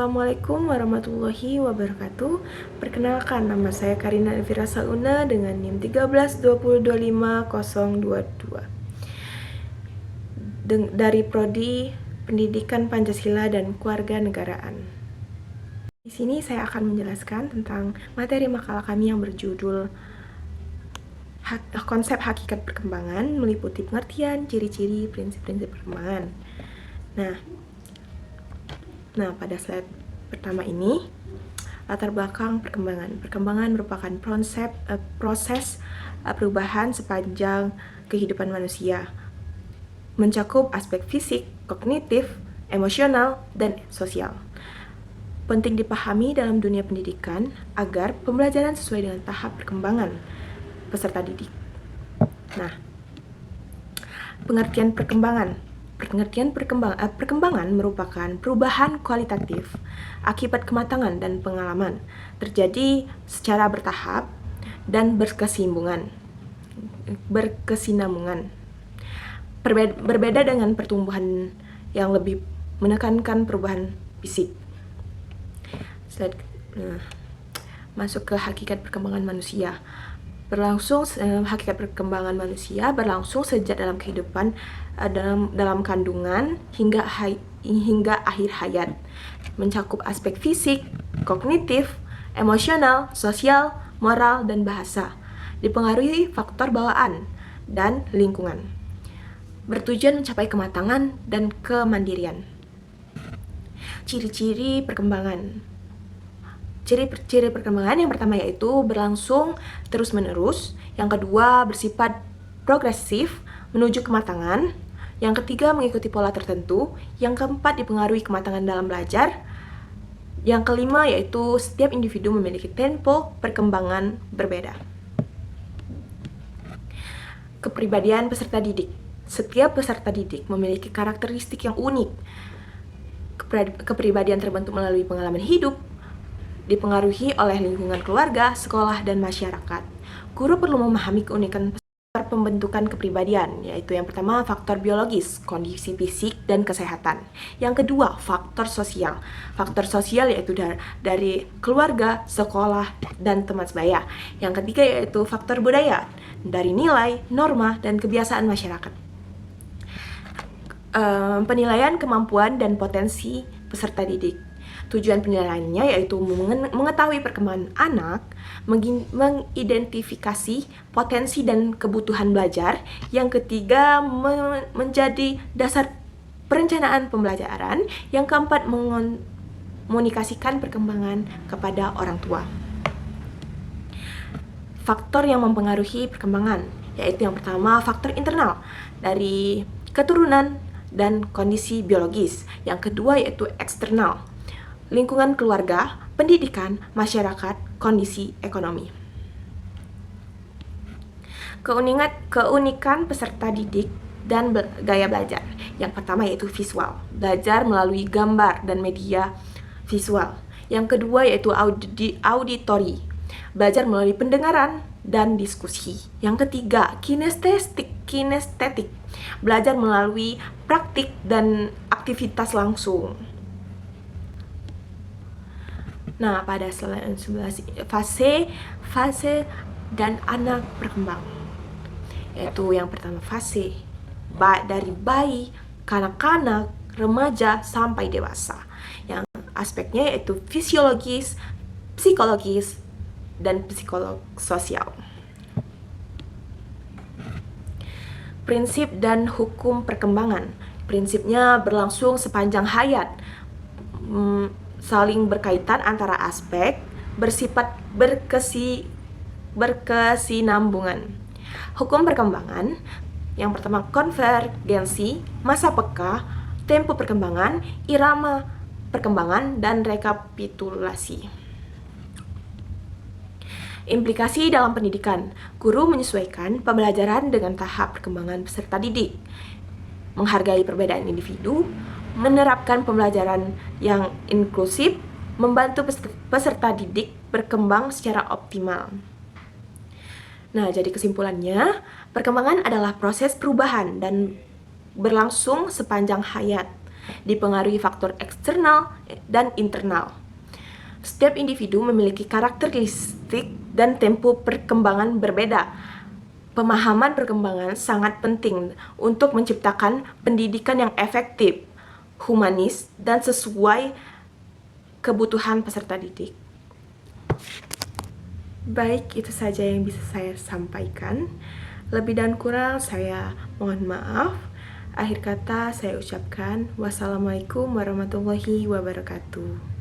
Assalamualaikum warahmatullahi wabarakatuh. Perkenalkan, nama saya Karina Elvira Sauna dengan NIM 132025022 dari Prodi Pendidikan Pancasila dan Kewarganegaraan. Di sini saya akan menjelaskan tentang materi makalah kami yang berjudul konsep hakikat perkembangan meliputi pengertian, ciri-ciri, prinsip-prinsip perkembangan. Nah, pada slide pertama ini, latar belakang perkembangan. Perkembangan merupakan proses perubahan sepanjang kehidupan manusia, mencakup aspek fisik, kognitif, emosional, dan sosial. Penting dipahami dalam dunia pendidikan agar pembelajaran sesuai dengan tahap perkembangan peserta didik. Nah, pengertian perkembangan. Perkembangan merupakan perubahan kualitatif akibat kematangan dan pengalaman, terjadi secara bertahap dan berkesinambungan. Berbeda dengan pertumbuhan yang lebih menekankan perubahan fisik. Masuk ke hakikat perkembangan manusia. Hakikat perkembangan manusia berlangsung sejak dalam kehidupan, dalam kandungan hingga akhir hayat, mencakup aspek fisik, kognitif, emosional, sosial, moral, dan bahasa, dipengaruhi faktor bawaan dan lingkungan, bertujuan mencapai kematangan dan kemandirian. Ciri-ciri perkembangan. Ciri perkembangan yang pertama yaitu berlangsung terus-menerus, yang kedua bersifat progresif menuju kematangan, yang ketiga mengikuti pola tertentu, yang keempat dipengaruhi kematangan dalam belajar, yang kelima yaitu setiap individu memiliki tempo perkembangan berbeda. Kepribadian peserta didik. Setiap peserta didik memiliki karakteristik yang unik. Kepribadian terbentuk melalui pengalaman hidup, dipengaruhi oleh lingkungan keluarga, sekolah, dan masyarakat. Guru perlu memahami keunikan faktor pembentukan kepribadian, yaitu yang pertama faktor biologis, kondisi fisik dan kesehatan. Yang kedua, faktor sosial. Faktor sosial yaitu dari keluarga, sekolah, dan teman sebaya. Yang ketiga yaitu faktor budaya, dari nilai, norma, dan kebiasaan masyarakat. Penilaian kemampuan dan potensi peserta didik. Tujuan penilaiannya yaitu mengetahui perkembangan anak, mengidentifikasi potensi dan kebutuhan belajar. Yang ketiga, menjadi dasar perencanaan pembelajaran. Yang keempat, mengomunikasikan perkembangan kepada orang tua. Faktor yang mempengaruhi perkembangan, yaitu yang pertama faktor internal dari keturunan dan kondisi biologis. Yang kedua yaitu eksternal, lingkungan keluarga, pendidikan, masyarakat, kondisi ekonomi. Keunikan peserta didik dan gaya belajar. Yang pertama yaitu visual, belajar melalui gambar dan media visual. Yang kedua yaitu auditori, belajar melalui pendengaran dan diskusi. Yang ketiga, kinestetik, belajar melalui praktik dan aktivitas langsung. Nah, pada slide 11, fase dan anak berkembang. Yaitu yang pertama fase, dari bayi, kanak-kanak, remaja, sampai dewasa. Yang aspeknya yaitu fisiologis, psikologis, dan psikolog sosial. Prinsip dan hukum perkembangan. Prinsipnya berlangsung sepanjang hayat, saling berkaitan antara aspek, bersifat berkesinambungan. Hukum perkembangan, yang pertama konvergensi, masa peka, tempo perkembangan, irama perkembangan, dan rekapitulasi. Implikasi dalam pendidikan. Guru menyesuaikan pembelajaran dengan tahap perkembangan peserta didik, menghargai perbedaan individu, menerapkan pembelajaran yang inklusif, membantu peserta didik berkembang secara optimal. Nah, jadi kesimpulannya, perkembangan adalah proses perubahan dan berlangsung sepanjang hayat. dipengaruhi faktor eksternal dan internal. Setiap individu memiliki karakteristik dan tempo perkembangan berbeda. Pemahaman perkembangan sangat penting untuk menciptakan pendidikan yang efektif, humanis, dan sesuai kebutuhan peserta didik. Baik, itu saja yang bisa saya sampaikan. Lebih dan kurang saya mohon maaf. Akhir kata saya ucapkan wassalamualaikum warahmatullahi wabarakatuh.